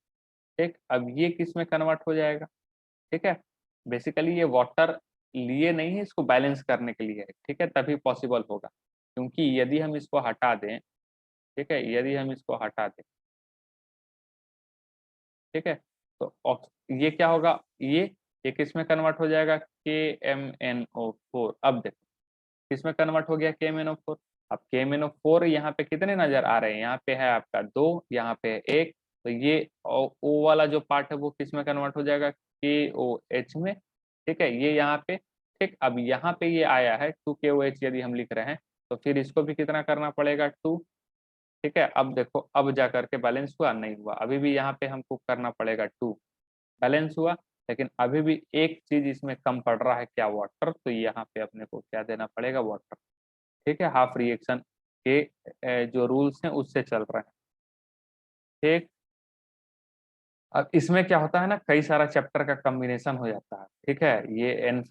ठीक, अब ये किस में कन्वर्ट हो जाएगा? ठीक है, बेसिकली ये वाटर लिए नहीं है, इसको बैलेंस करने के लिए है, ठीक है, तभी पॉसिबल होगा। क्योंकि यदि हम इसको हटा दें, ठीक है, यदि हम इसको हटा दें, ठीक है, तो ये क्या होगा? ये किस में कन्वर्ट हो जाएगा? KMnO4। अब देखो किस में कन्वर्ट हो गया? KMnO4। अब KMnO4 यहाँ पे कितने नजर आ रहे हैं? यहाँ पे है आपका 2, यहाँ पे है 1, तो ये O वाला जो पार्ट है वो किस में कन्वर्ट हो जाएगा? KOH में। ठीक है, ये यहाँ पे, ठीक, अब यहाँ पे ये आया है 2KOH यदि हम लिख रहे हैं, तो फिर इसको भी कितना करना पड़ेगा? 2। ठीक है, अब देखो, अब जा करके बैलेंस हुआ? नहीं हुआ, अभी भी यहाँ पे हमको करना पड़ेगा 2। बैलेंस हुआ, लेकिन अभी भी एक चीज इसमें कम पड़ रहा है, क्या? वाटर। तो यहाँ पे अपने को क्या देना पड़ेगा? वाटर। ठीक है, हाफ रिएक्शन के जो रूल्स हैं उससे चल रहे हैं। ठीक, अब इसमें क्या होता है ना, कई सारा चैप्टर का कॉम्बिनेशन हो जाता है। ठीक है, ये एन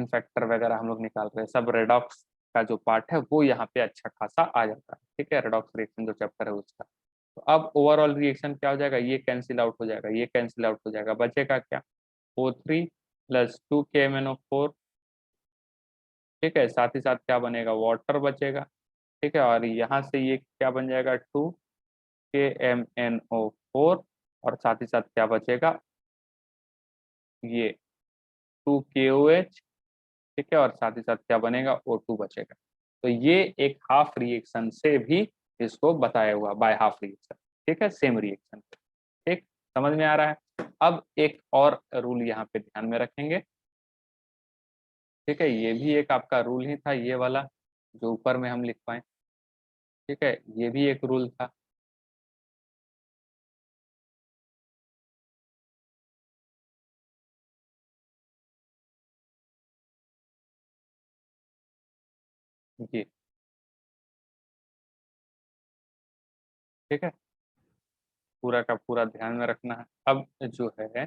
फैक्टर वगैरह हम लोग निकाल रहे हैं, सब रेडॉक्स का जो पार्ट है वो यहाँ पे अच्छा खासा आ जाता है। ठीक है, रेडॉक्स रिएक्शन जो चैप्टर है उसका। तो अब ओवरऑल रिएक्शन क्या हो जाएगा? ये कैंसिल आउट हो जाएगा, ये कैंसिल आउट हो जाएगा, बचेगा क्या? O3 plus 2KMnO4। ठीक है, साथ ही साथ क्या बनेगा? वाटर बचेगा। ठीक है, और यहाँ से ये क्या बन जाएगा? 2KMnO4, और साथ ही साथ क्या बचेगा? ये 2KOH। ठीक है, और साथ ही साथ क्या बनेगा? O2 बचेगा। तो ये एक हाफ रिएक्शन से भी इसको बताया हुआ, बाय हाफ रिएक्शन। ठीक है, सेम रिएक्शन। ठीक, समझ में आ रहा है? अब एक और रूल यहाँ पे ध्यान में रखेंगे। ठीक है, ये भी एक आपका रूल ही था, ये वाला जो ऊपर में हम लिख पाए। ठीक है, ये भी एक रूल था। जी, ठीक है, पूरा का पूरा ध्यान में रखना है। अब जो है,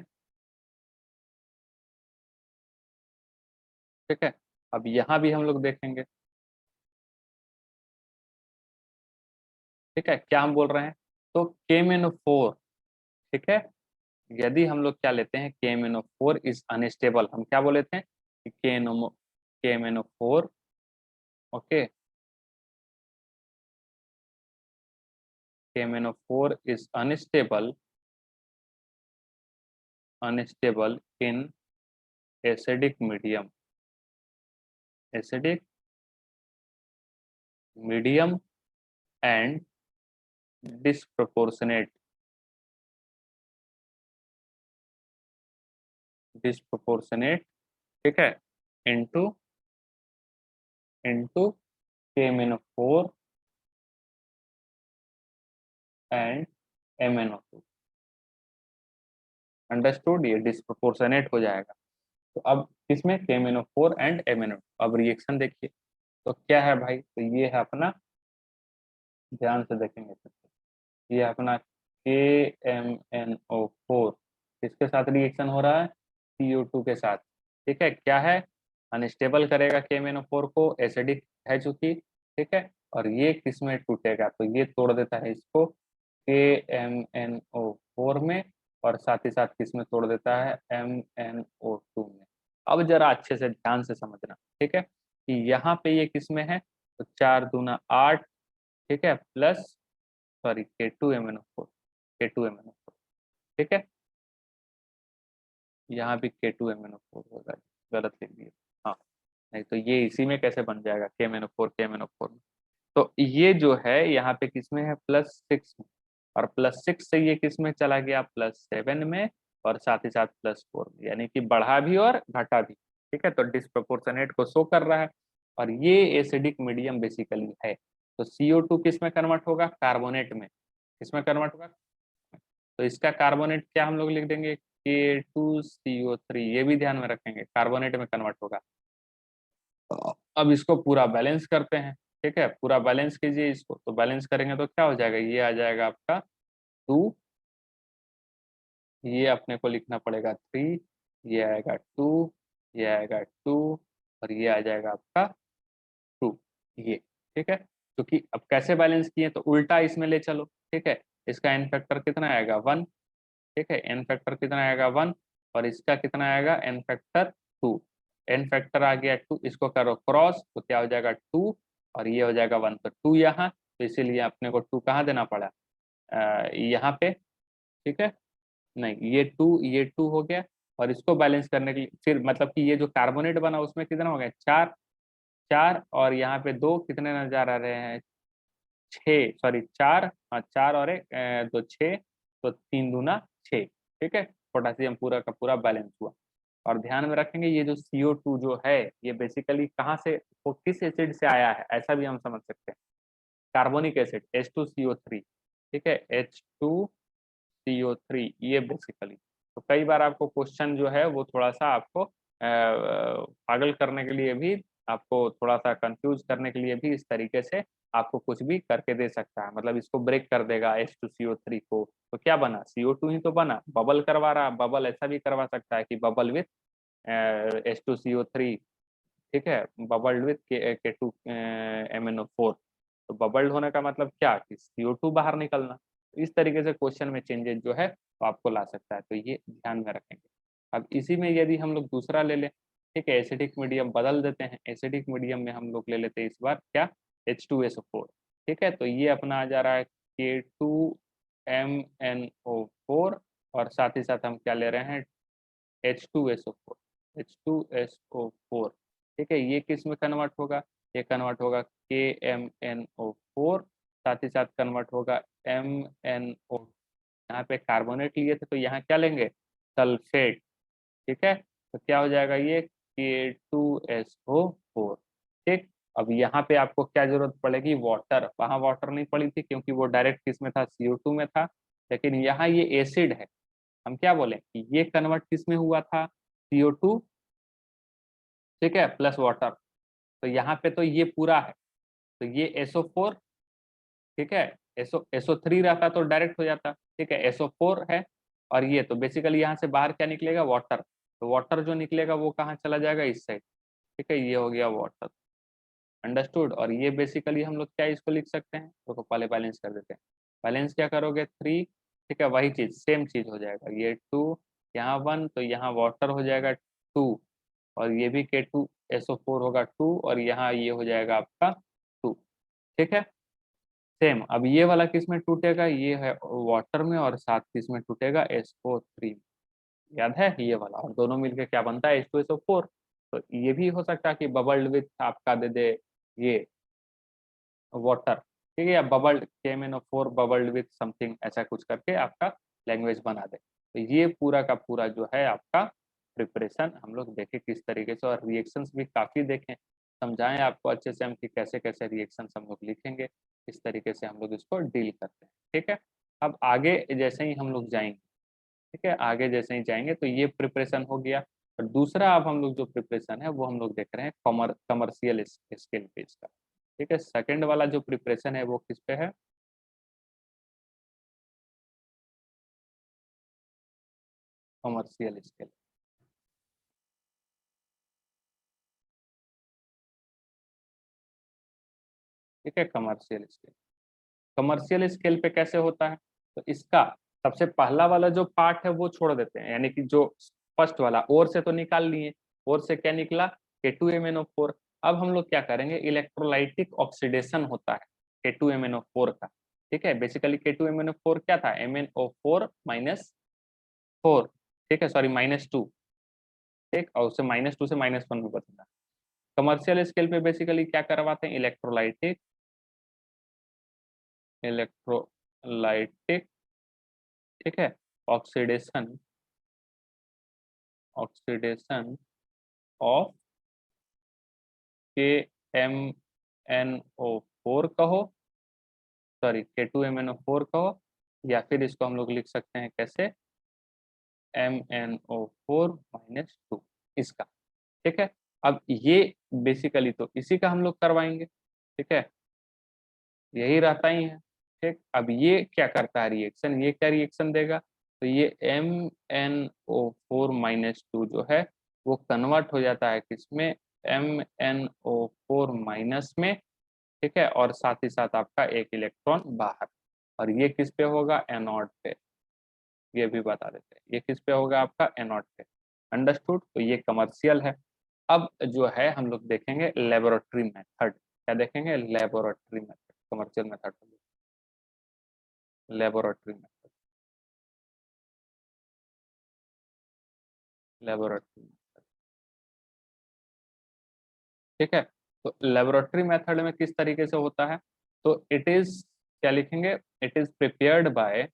ठीक है, अब यहाँ भी हम लोग देखेंगे। ठीक है, क्या हम बोल रहे हैं? तो KMnO4, ठीक है, यदि हम लोग क्या लेते हैं? KMnO4 is unstable. हम क्या बोले थे कि KMnO4, okay, KMnO4 is unstable in acidic medium, acidic medium and disproportionate, disproportionate, ठीक है, into into KMnO4 and MnO2। Understood? ये डिस्प्रोपोर्शनेट हो जाएगा। तो अब किसमें? KMnO4 and MnO2। अब रिएक्शन देखिए, तो क्या है भाई? तो ये है अपना, ध्यान से देखेंगे तो ये अपना KMnO4 किसके साथ रिएक्शन हो रहा है? CO2 के साथ। ठीक है, क्या है? अनस्टेबल करेगा KMnO4 को, एसिडिक है चूंकि। ठीक है, और ये किस में टूटेगा? तो ये तोड़ देता है इसको KMnO4 में, और साथ ही साथ किस में तोड़ देता है? MnO2 में। अब जरा अच्छे से ध्यान से समझना, ठीक है, कि यहाँ पे ये किस में है? तो 4 दूना 8, ठीक है, प्लस, सॉरी, K2MnO4, K2MnO4। ठीक है, यहाँ भी K2MnO4 होगा, गलत लिख दिया। हाँ, नहीं तो ये इसी में कैसे बन जाएगा? KMnO4 में। तो ये जो है यहाँ पे किस में है? +6 में, और +6 से ये किस में चला गया? +7 में, और साथ ही साथ +4 में, यानी कि बढ़ा भी और घटा भी। ठीक है, तो डिस्प्रोपोर्शनेट को शो कर रहा है, और ये एसिडिक मीडियम बेसिकली है। तो CO2 किस में कन्वर्ट होगा? कार्बोनेट में। किस में कन्वर्ट होगा? तो इसका कार्बोनेट क्या हम लोग लिख देंगे? K2CO3। ये भी ध्यान में रखेंगे, कार्बोनेट में कन्वर्ट होगा। अब इसको पूरा बैलेंस करते हैं। ठीक है, पूरा बैलेंस कीजिए इसको, तो बैलेंस करेंगे तो क्या हो जाएगा, ये आ जाएगा आपका 2, ये अपने को लिखना पड़ेगा 3, ये आएगा 2, ये आएगा 2 और ये आ जाएगा आपका 2, ये। ठीक है, क्योंकि अब कैसे बैलेंस किए तो उल्टा इसमें ले चलो। ठीक है, इसका एन फैक्टर कितना आएगा 1। ठीक है, एन फैक्टर कितना आएगा 1 और इसका कितना आएगा एन फैक्टर 2। एन फैक्टर आ गया 2, इसको करो क्रॉस तो क्या हो जाएगा 2 और ये हो जाएगा 1, तो 2 यहाँ, तो इसीलिए अपने को 2 कहाँ देना पड़ा, यहाँ पे। ठीक है, नहीं ये 2 हो गया और इसको बैलेंस करने के लिए फिर मतलब कि ये जो कार्बोनेट बना उसमें कितना हो गया 4, 4 और यहाँ पे 2 कितने नजर आ रहे हैं 6, सॉरी 4, हाँ 4 और एक तो 6, तो 3 दूना 6। ठीक है, पोटासियम पूरा का पूरा बैलेंस हुआ। और ध्यान में रखेंगे ये जो CO2 जो है ये बेसिकली कहाँ से, वो किस एसिड से आया है ऐसा भी हम समझ सकते हैं, कार्बोनिक एसिड H2CO3। ठीक है, H2CO3 ये बेसिकली। तो कई बार आपको क्वेश्चन जो है वो थोड़ा सा आपको पागल करने के लिए भी, आपको थोड़ा सा कंफ्यूज करने के लिए भी इस तरीके से आपको कुछ भी करके दे सकता है, मतलब इसको ब्रेक कर देगा H2CO3 को, तो क्या बना CO2 ही तो बना, बबल करवा रहा, बबल ऐसा भी करवा सकता है कि बबल विथ H2CO3। ठीक है, बबल्ड विथ K2MnO4, तो बबल्ड होने का मतलब क्या कि CO2 बाहर निकलना। तो इस तरीके से क्वेश्चन में चेंजेस जो है वो आपको ला सकता है, तो ये ध्यान में रखेंगे। अब इसी में यदि हम लोग दूसरा ले लें, ठीक है, एसिडिक मीडियम बदल देते हैं, एसिडिक मीडियम में हम लोग ले लेते हैं इस बार क्या H2SO4। ठीक है, तो ये अपना आ जा रहा है K2MnO4 और साथ ही साथ हम क्या ले रहे हैं H2SO4, H2SO4। ठीक है, ये किस में कन्वर्ट होगा, ये कन्वर्ट होगा KMnO4, साथ ही साथ कन्वर्ट होगा MnO। यहाँ पे कार्बोनेट लिए थे तो यहाँ क्या लेंगे सल्फेट। ठीक है, तो क्या हो जाएगा ये K2SO4। ठीक, अब यहाँ पे आपको क्या जरूरत पड़ेगी वाटर, वहां वाटर नहीं पड़ी थी क्योंकि वो डायरेक्ट किस में था CO2 में था, लेकिन यहाँ ये एसिड है, हम क्या बोले कि ये कन्वर्ट किस में हुआ था CO2, ठीक है, प्लस वाटर। तो यहाँ पे तो ये पूरा है, तो ये SO4। ठीक है, SO3 रहता तो डायरेक्ट हो जाता। ठीक है, SO4 है और ये तो बेसिकली यहाँ से बाहर क्या निकलेगा वाटर, तो वाटर जो निकलेगा वो कहाँ चला जाएगा इस साइड। ठीक है, ये हो गया वाटर, अंडरस्टूड। और ये बेसिकली हम लोग क्या इसको लिख सकते हैं, तो पहले बैलेंस कर देते हैं। बैलेंस क्या करोगे 3, ठीक है, वही चीज सेम चीज हो जाएगा, ये 2 यहाँ 1 तो यहाँ वाटर हो जाएगा 2 और ये भी K2SO4 होगा 2 और यहाँ ये हो जाएगा आपका 2। ठीक है, सेम अब ये वाला किस में टूटेगा, ये है वाटर में और साथ किस में टूटेगा SO3। याद है ये वाला, और दोनों मिलके क्या बनता है H2SO4। तो ये भी हो सकता है कि बबल्ड विथ आपका दे दे ये वाटर। ठीक है, या bubbled KMnO4 bubbled with something ऐसा कुछ करके आपका लैंग्वेज बना दे। तो ये पूरा का पूरा जो है आपका प्रिपरेशन हम लोग देखें किस तरीके से, और रिएक्शंस भी काफ़ी देखें, समझाएं आपको अच्छे से हम कि कैसे कैसे रिएक्शंस हम लोग लिखेंगे, किस तरीके से हम लोग इसको डील करते हैं। ठीक है, अब आगे जैसे ही हम लोग जाएंगे, ठीक है, आगे जैसे ही जाएंगे तो ये प्रिपरेशन हो गया। और दूसरा अब हम लोग जो प्रिपरेशन है वो हम लोग देख रहे हैं कमर्शियल स्केल पे इसका। ठीक है, सेकंड वाला जो प्रिपरेशन है वो किस पे है, कमर्शियल स्केल। ठीक है, कमर्शियल स्केल, कमर्शियल स्केल पे कैसे होता है, तो इसका सबसे पहला वाला जो पार्ट है वो छोड़ देते हैं, यानी कि जो फर्स्ट वाला और से तो निकाल लिए, और से क्या निकला K2MnO4। अब हम लोग क्या करेंगे, इलेक्ट्रोलाइटिक ऑक्सीडेशन होता है K2MnO4 का। ठीक है, बेसिकली K2MnO4 क्या था MnO4 - 4। ठीक है, सॉरी -2। ठीक, और उससे -2 से -1 में बदलना। कमर्शियल स्केल पे बेसिकली क्या करवाते हैं, इलेक्ट्रोलाइटिक, ठीक है, ऑक्सीडेशन, ऑक्सीडेशन ऑफ KMnO4 कहो, सॉरी K2MnO4 कहो, या फिर इसको हम लोग लिख सकते हैं कैसे MnO4 - 2 इसका। ठीक है, अब ये बेसिकली तो इसी का हम लोग करवाएंगे। ठीक है, यही रहता ही है। ठीक, अब ये क्या करता है रिएक्शन, ये क्या रिएक्शन देगा, तो ये MnO4 - 2 जो है वो कन्वर्ट हो जाता है किसमें, MnO4 में। ठीक है, और साथ ही साथ आपका एक इलेक्ट्रॉन बाहर, और ये किस पे होगा, एनोड पे। ये भी बता देते हैं, ये किस पे होगा आपका, एनोड पे। अंडरस्टूड, तो ये कमर्शियल है। अब जो है हम लोग देखेंगे लेबोरेटरी मेथड। क्या देखेंगे, laboratory method, commercial method, laboratory method, laboratory. ठीक है, तो लेबोरेटरी मेथड में किस तरीके से होता है, तो इट इज, क्या लिखेंगे, it is prepared by,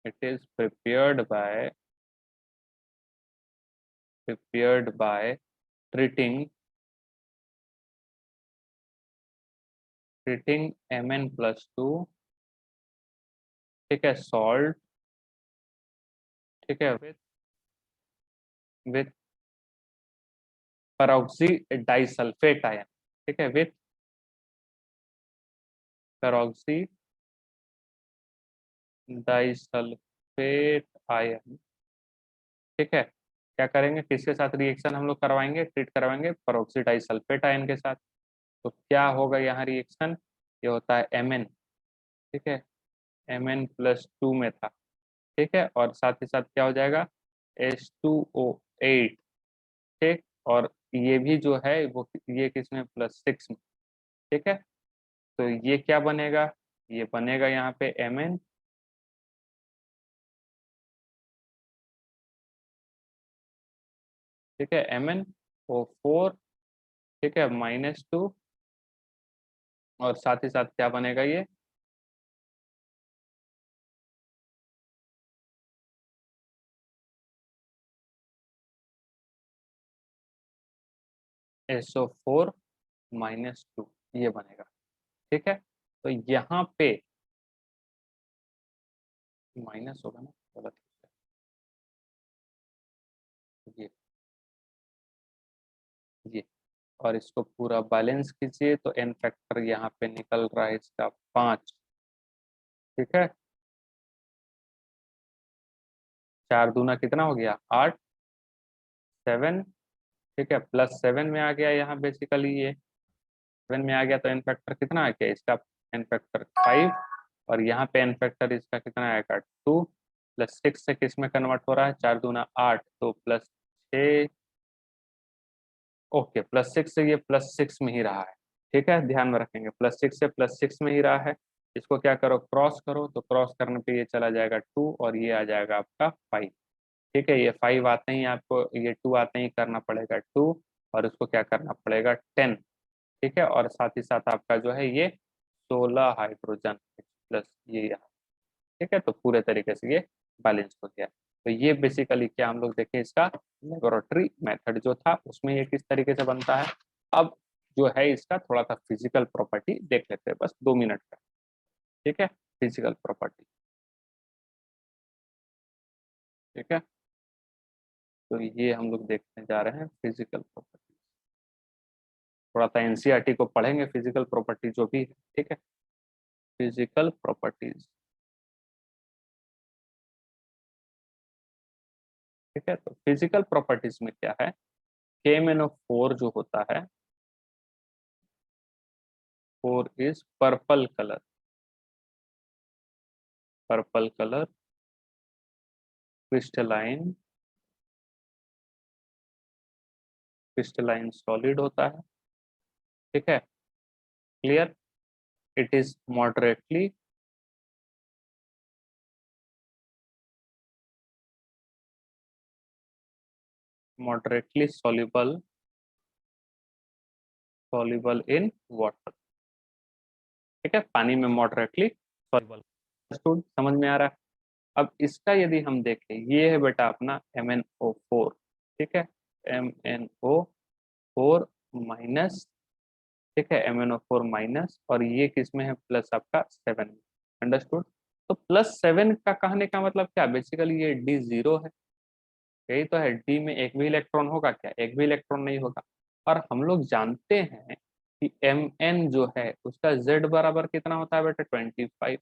it is prepared by treating treating Mn+2, ठीक है, सॉल्ट, ठीक है, विथ पेरोक्सी डाइसल्फेट आयन, ठीक है, विथ पेरोक्सी डाइसल्फेट आयन। ठीक है, क्या करेंगे, किसके साथ रिएक्शन हम लोग करवाएंगे, ट्रीट करवाएंगे पेरोक्सी डाइसल्फेट आयन के साथ। तो क्या होगा यहाँ रिएक्शन, ये होता है Mn, ठीक है, Mn+2 में था। ठीक है, और साथ ही साथ क्या हो जाएगा, H2O8। ठीक, और ये भी जो है वो ये किसमें, +6 में। ठीक है, तो ये क्या बनेगा, ये बनेगा यहाँ पे Mn, ठीक है, MnO4, ठीक है, -2, और साथ ही साथ क्या बनेगा ये, SO4 - 2, ये बनेगा। ठीक है, तो यहाँ पे माइनस होगा ना, गलत, ये ये और इसको पूरा बैलेंस कीजिए, तो एन फैक्टर यहाँ पे निकल रहा है इसका 5। ठीक है, 4 दूना कितना हो गया, 8, 7, ठीक है, +7 में आ गया यहाँ बेसिकली, ये 7 में आ गया, तो एन फैक्टर कितना आ गया इसका, एन फैक्टर 5, और यहाँ पे एन फैक्टर इसका कितना आएगा, 2, +6 से किस में कन्वर्ट हो रहा है, 4 दूना 8, तो +6, ओके, +6 से ये +6 में ही रहा है। ठीक है, ध्यान में रखेंगे, +6 से +6 में ही रहा है। इसको क्या करो, क्रॉस करो, तो क्रॉस करने पे ये चला जाएगा 2, और ये आ जाएगा आपका 5। ठीक है, ये 5 आते ही आपको, ये 2 आते ही करना पड़ेगा 2, और इसको क्या करना पड़ेगा 10। ठीक है, और साथ ही साथ आपका जो है ये 16 हाइड्रोजन प्लस ये यहाँ। ठीक है, तो पूरे तरीके से ये बैलेंस हो गया। तो ये बेसिकली क्या हम लोग देखें, इसका लेबोरेटरी मेथड जो था उसमें ये किस तरीके से बनता है। अब जो है इसका थोड़ा सा फिजिकल प्रॉपर्टी देख लेते हैं, बस 2 मिनट का। ठीक है, फिजिकल प्रॉपर्टी। ठीक है, तो ये हम लोग देखने जा रहे हैं फिजिकल प्रॉपर्टी। थोड़ा सा एनसीईआरटी को पढ़ेंगे, फिजिकल प्रॉपर्टी जो भी है। ठीक है, फिजिकल प्रॉपर्टीज। ठीक है, तो फिजिकल प्रॉपर्टीज में क्या है, KMnO4 जो होता है, 4 is purple colour, purple colour, crystalline, crystalline solid होता है। ठीक है, clear, it is moderately soluble in water. ठीक है, पानी में मॉडरेटली सॉल्युबल। समझ में आ रहा है। अब इसका यदि हम देखें, ये है बेटा अपना MnO4। ठीक है, MnO4 माइनस, ठीक है, MnO4 माइनस, और ये किस में है, प्लस आपका 7 में। अंडरस्टूड, तो +7 का कहने का मतलब क्या, बेसिकली ये D0 है। यही तो है, डी में एक भी इलेक्ट्रॉन होगा क्या, एक भी इलेक्ट्रॉन नहीं होगा। और हम लोग जानते हैं कि Mn जो है उसका Z बराबर कितना होता है बेटा 25,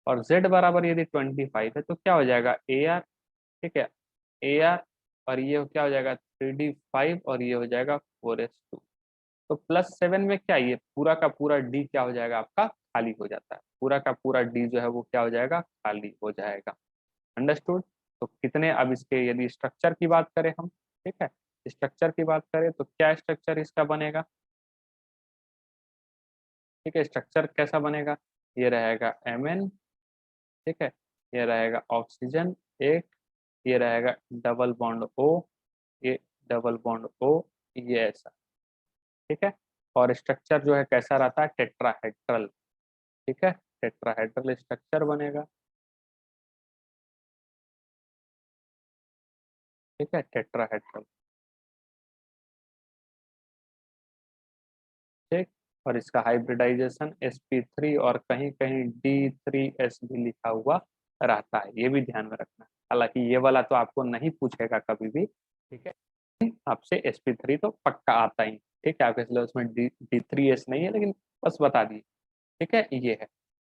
और Z बराबर यदि 25 है तो क्या हो जाएगा AR, ठीक है AR, और ये क्या हो जाएगा 3D5 और ये हो जाएगा 4s2। तो +7 में क्या ये पूरा का पूरा D क्या हो जाएगा आपका खाली हो जाता है, पूरा का पूरा D जो है वो क्या हो जाएगा खाली हो जाएगा। अंडरस्टूड। तो कितने, अब इसके यदि स्ट्रक्चर की बात करें हम, ठीक है स्ट्रक्चर की बात करें तो क्या स्ट्रक्चर इसका बनेगा, ठीक है स्ट्रक्चर कैसा बनेगा, ये रहेगा Mn, ठीक है ये रहेगा ऑक्सीजन एक, ये रहेगा डबल बॉन्ड O, ये डबल बॉन्ड O, ये ऐसा, ठीक है। और स्ट्रक्चर जो है कैसा रहता है टेट्राहेड्रल, ठीक है टेट्राहेड्रल स्ट्रक्चर बनेगा, ठीक है टेट्राहेड्रल, ठीक। और इसका हाइब्रिडाइजेशन sp3 और कहीं कहीं D3s भी लिखा हुआ रहता है, ये भी ध्यान में रखना। हालांकि ये वाला तो आपको नहीं पूछेगा कभी भी, ठीक है आपसे sp3 तो पक्का आता ही, ठीक है आपके सिलेबस में D3s नहीं है लेकिन बस बता दिए, ठीक है ये है।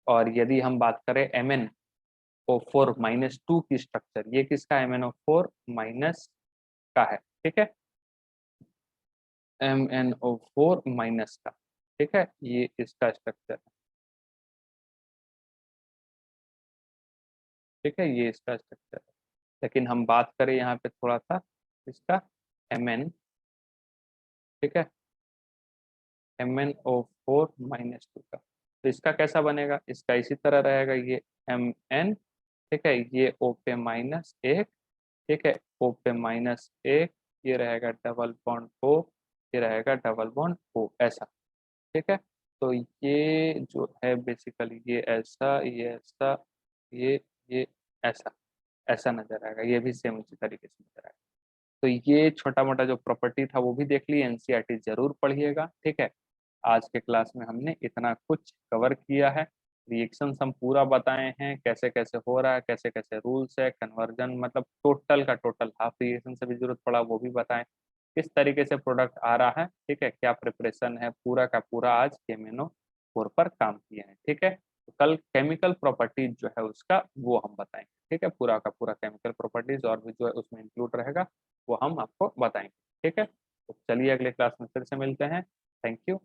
और यदि हम बात करें MnO4-2 की स्ट्रक्चर, ये किसका MnO4- का है, ठीक है MnO4- का, ठीक है ये इसका स्ट्रक्चर है, ठीक है ये इसका स्ट्रक्चर है। लेकिन हम बात करें यहाँ पे थोड़ा सा इसका Mn, ठीक है MnO4-2 का, तो इसका कैसा बनेगा, इसका इसी तरह रहेगा ये Mn, ठीक है ये O पे -1, ठीक है O पे -1, ये रहेगा डबल बॉन्ड O, ये रहेगा डबल बॉन्ड O ऐसा, ठीक है। तो ये जो है बेसिकली ये ऐसा, ये ऐसा, ये ऐसा, ऐसा नजर आएगा, ये भी सेम उसी तरीके से नजर आएगा। तो ये छोटा मोटा जो प्रॉपर्टी था वो भी देख ली, एनसीईआरटी जरूर पढ़िएगा, ठीक है। आज के क्लास में हमने इतना कुछ कवर किया है, रिएक्शंस हम पूरा बताए हैं कैसे कैसे हो रहा है, कैसे कैसे रूल्स है, कन्वर्जन मतलब टोटल का टोटल, हाफ रिएक्शन से भी जरूरत पड़ा वो भी बताएं, किस तरीके से प्रोडक्ट आ रहा है, ठीक है क्या प्रिपरेशन है, पूरा का पूरा आज KMnO4 पर काम किए हैं, ठीक है। तो कल केमिकल प्रॉपर्टीज जो है उसका वो हम बताएंगे, ठीक है पूरा का पूरा केमिकल प्रॉपर्टीज और भी जो है उसमें इंक्लूड रहेगा वो हम आपको बताएंगे, ठीक है। तो चलिए अगले क्लास में फिर से मिलते हैं, थैंक यू।